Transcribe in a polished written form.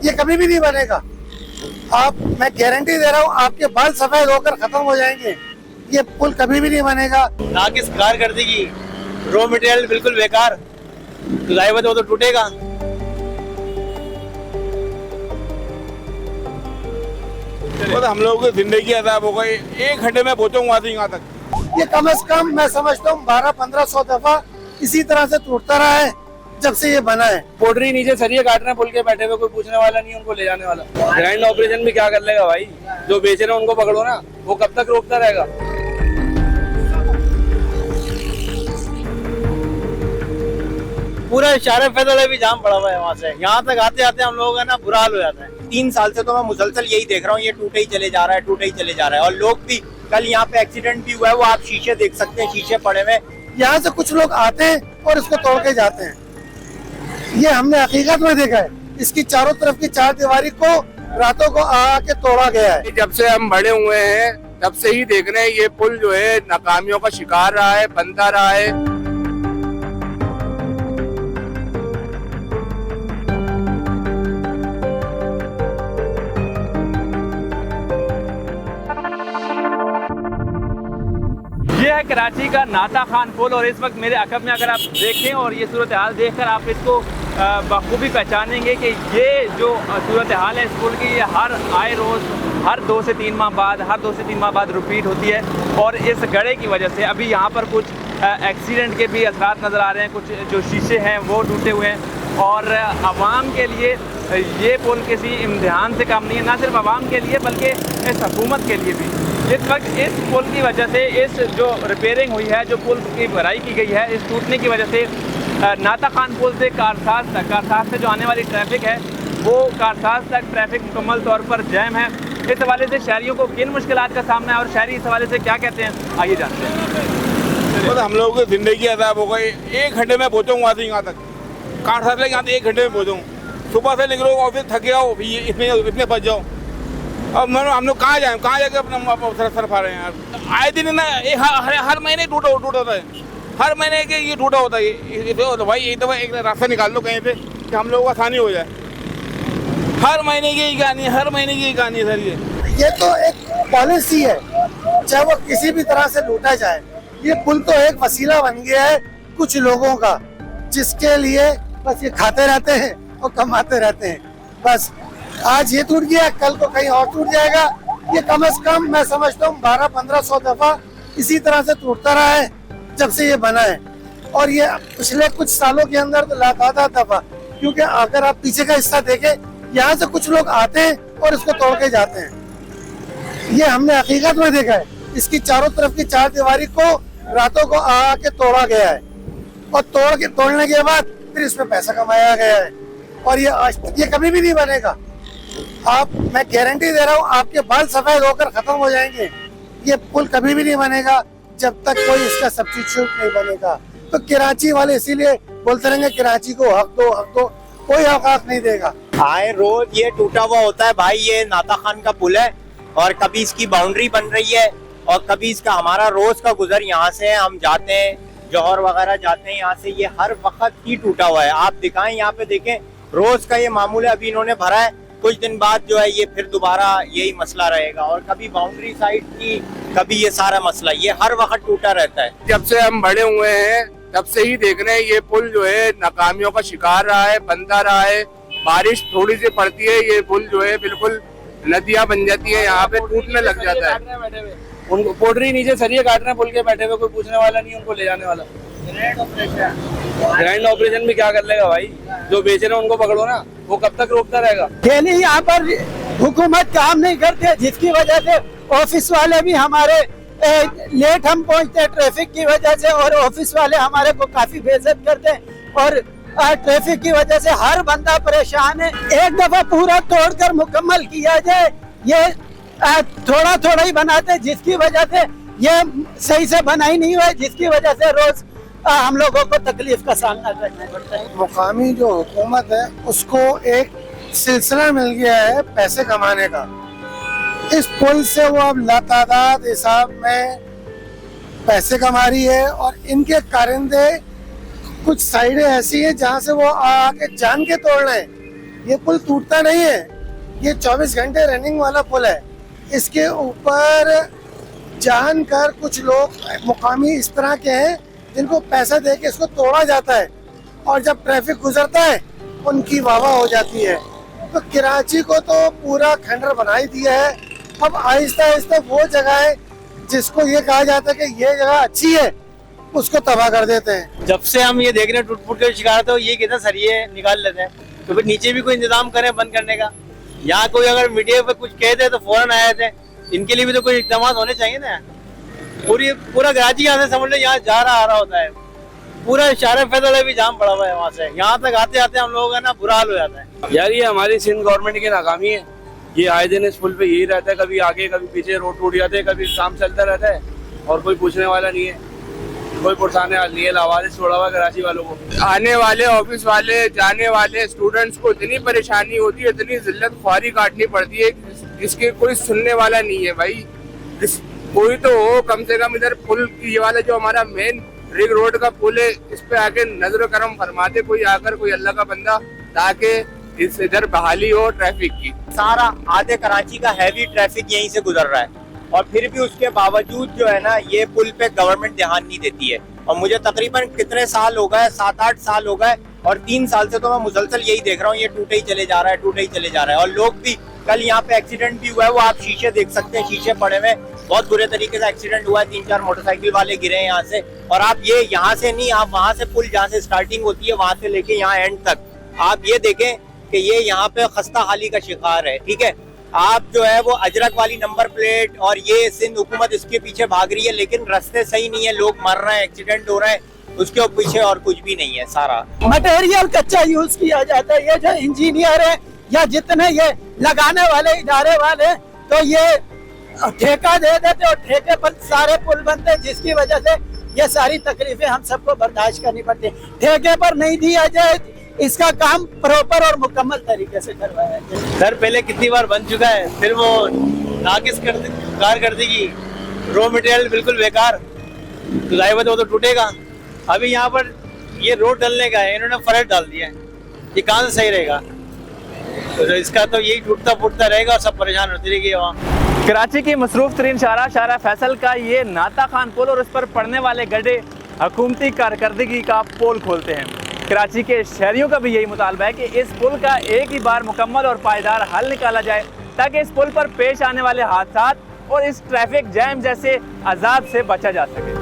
ये कभी भी नहीं बनेगा। मैं गारंटी दे रहा हूँ, आपके बाल सफेद होकर खत्म हो जाएंगे। ये पुल कभी भी नहीं बनेगा। ना की कार कर देगी, रॉ मटेरियल बिल्कुल बेकार, तो जाहिर वो तो टूटेगा। तो हम लोगों की जिंदगी अजाब हो गई। 1 घंटे में पहुंचूंगा यहाँ तक। ये कम से कम मैं समझता हूँ 1200-1500 दफा इसी तरह से टूटता रहा है जब से ये बना है। पोटरी नीचे सरिये काट रहे हैं पुल के, बैठे हुए, कोई पूछने वाला नहीं, उनको ले जाने वाला। ग्राइंड ऑपरेशन भी क्या कर लेगा भाई, जो बेच रहे हैं उनको पकड़ो ना, वो कब तक रोकता रहेगा। पूरा इशारे फैसले भी जाम पड़ा हुआ है वहाँ से यहाँ तक आते आते हम लोगों का ना बुरा हाल हो जाता है। 3 साल से तो मैं मुसलसल यही देख रहा हूँ, ये टूटे ही चले जा रहा है, टूटे ही चले जा रहा है। और लोग भी, कल यहाँ पे एक्सीडेंट भी हुआ है, वो आप शीशे देख सकते हैं, शीशे पड़े हुए। यहाँ से कुछ लोग आते हैं और इसको तोड़ के जाते हैं। ये हमने हकीकत में देखा है। इसकी चारों तरफ की 4 दीवारी को रातों को आके तोड़ा गया है। जब से हम बड़े हुए हैं तब से ही देख रहे हैं ये पुल जो है नाकामियों का शिकार रहा है, बनता रहा है। ये है कराची का नाता खान पुल, और इस वक्त मेरे अकब में अगर आप देखें और ये सूरत हाल देखकर आप इसको बखूबी पहचानेंगे कि ये जो सूरत हाल है इस पुल की, ये आए रोज़ हर 2 से 3 माह बाद रिपीट होती है। और इस गड़े की वजह से अभी यहाँ पर कुछ एक्सीडेंट के भी असरात नज़र आ रहे हैं, कुछ जो शीशे हैं वो टूटे हुए हैं। और आवाम के लिए ये पुल किसी इम्तिहान से कम नहीं है, ना सिर्फ आवाम के लिए बल्कि इस हुकूमत के लिए भी। इस वक्त इस पुल की वजह से, इस जो रिपेयरिंग हुई है, जो पुल की भराई की गई है, इस टूटने की वजह से नाता खान पुल से कारसाज से जो आने वाली ट्रैफिक है वो कारसाज तक ट्रैफिक मुकम्मल तौर पर जैम है। इस हवाले से शहरियों को किन मुश्किलात का सामना है और शहरी इस हवाले से क्या कहते हैं, आइए जानते हैं। तो हम लोगों की जिंदगी अजाब हो गई। 1 घंटे में पहुंचूंगा यहाँ तक, कारसाज लेके यहाँ तक 1 घंटे में पहुंचूँ। सुबह से निकलो ऑफिस, थके आओ, इसमें फंस जाओ। अब हम लोग कहाँ जाए, कहाँ जाके अपना सर फा रहे हैं यार। आए दिन ना हर महीने टूटा होता है, हर महीने के ये टूटा होता है। तो भाई एक दफ़ा एक रास्ता निकाल लो कहीं से कि हम लोगों को आसानी हो जाए। हर महीने की कहानी है, हर महीने की कहानी है सर। ये तो एक पॉलिसी है, चाहे वो किसी भी तरह से लूटा जाए। ये पुल तो एक वसीला बन गया है कुछ लोगों का, जिसके लिए बस ये खाते रहते हैं और कमाते रहते हैं। बस आज ये टूट गया, कल को कहीं और टूट जाएगा। ये कम से कम मैं समझता हूँ 1200-1500 दफा इसी तरह से टूटता रहा है जब से ये बना है। और ये पिछले कुछ सालों के अंदर तो लातादाद दफा, क्योंकि अगर आप पीछे का हिस्सा देखें, यहाँ से कुछ लोग आते हैं और इसको तोड़ के जाते हैं। ये हमने हकीकत में देखा है। इसकी चारों तरफ की 4 दीवारी को रातों को आके तोड़ा गया है, और तोड़ने के बाद फिर इसमें पैसा कमाया गया है। और ये कभी भी नहीं बनेगा। मैं गारंटी दे रहा हूँ, आपके बाल सफेद होकर खत्म हो जाएंगे। ये पुल कभी भी नहीं बनेगा जब तक कोई इसका सब्स्टिट्यूट नहीं बनेगा। तो कराची वाले इसीलिए बोलते रहेंगे कराची को हक दो, हक दो। कोई हक नहीं देगा। आए रोज ये टूटा हुआ होता है भाई। ये नाता खान का पुल है, और कभी इसकी बाउंड्री बन रही है और कभी इसका हमारा रोज का गुजर यहाँ से है। हम जाते हैं, जौहर वगैरह जाते हैं यहाँ से, ये हर वक्त ही टूटा हुआ है। आप दिखाएं, यहाँ पे देखें, रोज का ये मामूल है। अभी इन्होंने भरा है, कुछ दिन बाद जो है ये फिर दोबारा यही मसला रहेगा। और कभी बाउंड्री साइड की, कभी ये सारा मसला, ये हर वक्त टूटा रहता है। जब से हम बड़े हुए हैं तब से ही देख रहे हैं ये पुल जो है नाकामियों का शिकार रहा है, बनता रहा है। बारिश थोड़ी सी पड़ती है, ये पुल जो है बिल्कुल नदियाँ बन जाती है, यहाँ पे टूटने लग जाता है। उनको पोटरी नीचे सरिये काट रहे हैं पुल के, बैठे हुए, कोई पूछने वाला नहीं, उनको ले जाने वाला। ग्राइंड ऑपरेशन भी क्या कर लेगा भाई, जो बेच रहे हैं उनको पकड़ो ना, वो कब तक रोकता रहेगा। डेली यहाँ पर हुकूमत काम नहीं करते, जिसकी वजह से ऑफिस वाले भी हमारे लेट हम पहुँचते हैं ट्रैफिक की वजह से, और ऑफिस वाले हमारे को काफी बेइज्जत करते हैं। और ट्रैफिक की वजह से हर बंदा परेशान है। एक दफा पूरा तोड़कर मुकम्मल किया जाए, ये थोड़ा थोड़ा ही बनाते हैं, जिसकी वजह से ये सही से बना ही नहीं हुआ, जिसकी वजह से रोज हम लोगों को तकलीफ का सामना करना पड़ता है। मुकामी जो हुकूमत है उसको एक सिलसिला मिल गया है पैसे कमाने का। इस पुल से वो अब लातादाद हिसाब में पैसे कमा रही है, और इनके कारिंदे कुछ साइडें ऐसी हैं जहां से वो आके जान के तोड़ रहे हैं। ये पुल टूटता नहीं है, ये 24 घंटे रनिंग वाला पुल है। इसके ऊपर जानकर कुछ लोग मुकामी इस तरह के हैं जिनको पैसा दे के इसको तोड़ा जाता है, और जब ट्रैफिक गुजरता है उनकी वाहवाह हो जाती है। तो कराची को तो पूरा खंडर बना ही दिया है। अब आहिस्ता आहिस्ता वो जगह है जिसको ये कहा जाता है कि ये जगह अच्छी है, उसको तबाह कर देते हैं। जब से हम ये देख रहे हैं टूट फूट के शिकार, तो ये कितना सरिये निकाल लेते हैं, तो फिर नीचे भी कोई इंतजाम करें बंद करने का। यहाँ कोई अगर मीडिया पे कुछ कह दे तो फौरन आए थे, इनके लिए भी तो कोई इकदाम होने चाहिए ना। पूरा कराची यहाँ से समझ लो यहाँ जा रहा आ रहा होता है, पूरा शारे फैसल भी जाम पड़ा हुआ है वहाँ से यहाँ तक आते आते हम लोगों का ना बुरा हाल हो जाता है। यार ये हमारी सिंध गवर्नमेंट की नाकामी है। ये आए दिन इस पुल पे यही रहता है, कभी आगे कभी पीछे रोड टूट जाते हैं, कभी काम चलता रहता है और कोई पूछने वाला नहीं है, कोई पुरसाने वाला नहीं है। लावारिस छोड़ा हुआ कराची वालों को। आने वाले ऑफिस वाले जाने वाले स्टूडेंट्स को इतनी परेशानी होती है, इतनी जिल्लत ख्वारी काटनी पड़ती है, इसके कोई सुनने वाला नहीं है भाई। कोई तो हो कम से कम इधर पुल की ये वाला जो हमारा मेन रिंग रोड का पुल है, इस पे आके नजर करम फरमाते कोई आकर, कोई अल्लाह का बंदा, ताकि इस इधर बहाली हो ट्रैफिक की। सारा आधे कराची का हैवी ट्रैफिक यहीं से गुजर रहा है, और फिर भी उसके बावजूद जो है ना ये पुल पे गवर्नमेंट ध्यान नहीं देती है। और मुझे तकरीबन कितने साल हो गए, 7-8 साल हो गए, और 3 साल से तो मैं मुसलसल यही देख रहा हूँ, ये टूटे ही चले जा रहा है, टूटे ही चले जा रहा है। और लोग भी, कल यहाँ पे एक्सीडेंट भी हुआ है, वो आप शीशे देख सकते हैं, शीशे पड़े हुए, बहुत बुरे तरीके से एक्सीडेंट हुआ है। 3-4 मोटरसाइकिल वाले गिरे हैं यहाँ से। और आप ये यहाँ से नहीं, आप वहां से पुल जहाँ से स्टार्टिंग होती है वहां से लेके यहाँ एंड तक आप ये देखें कि ये यहाँ पे खस्ता हाली का शिकार है। ठीक है, आप जो है वो अजरक वाली नंबर प्लेट और ये सिंध हुकूमत इसके पीछे भाग रही है, लेकिन रास्ते सही नहीं है, लोग मर रहे हैं, एक्सीडेंट हो रहे हैं, उसके पीछे और कुछ भी नहीं है। सारा मटेरियल कच्चा यूज किया जाता है। ये जो इंजीनियर है या जितने ये लगाने वाले इदारे वाले, तो ये ठेका दे देते और ठेके पर सारे पुल बनते, जिसकी वजह से ये सारी तकलीफें हम सबको बर्दाश्त करनी पड़ती है। ठेके पर नहीं दिया जाए, इसका काम प्रॉपर और मुकम्मल तरीके से करवाया जाए। सर पहले कितनी बार बन चुका है, फिर वो नाकिस कर देगी, रॉ मटेरियल बिल्कुल बेकार, तो जाहिर वो तो टूटेगा। अभी यहाँ पर ये रोड डलने का है, इन्होंने फर्श डाल दिया है, ये कहाँ से सही रहेगा? तो इसका तो यही टूटता फूटता रहेगा और सब परेशान होती रहेगी वहाँ। कराची की मसरूफ तरीन शारा फैसल का ये नाता खान पुल और उस पर पड़ने वाले गड्ढे हुकूमती कारकर्दगी का पोल खोलते हैं। कराची के शहरियों का भी यही मुतालबा है कि इस पुल का एक ही बार मुकम्मल और पायदार हल निकाला जाए, ताकि इस पुल पर पेश आने वाले हादसात और इस ट्रैफिक जैम जैसे अजाब से बचा जा सके।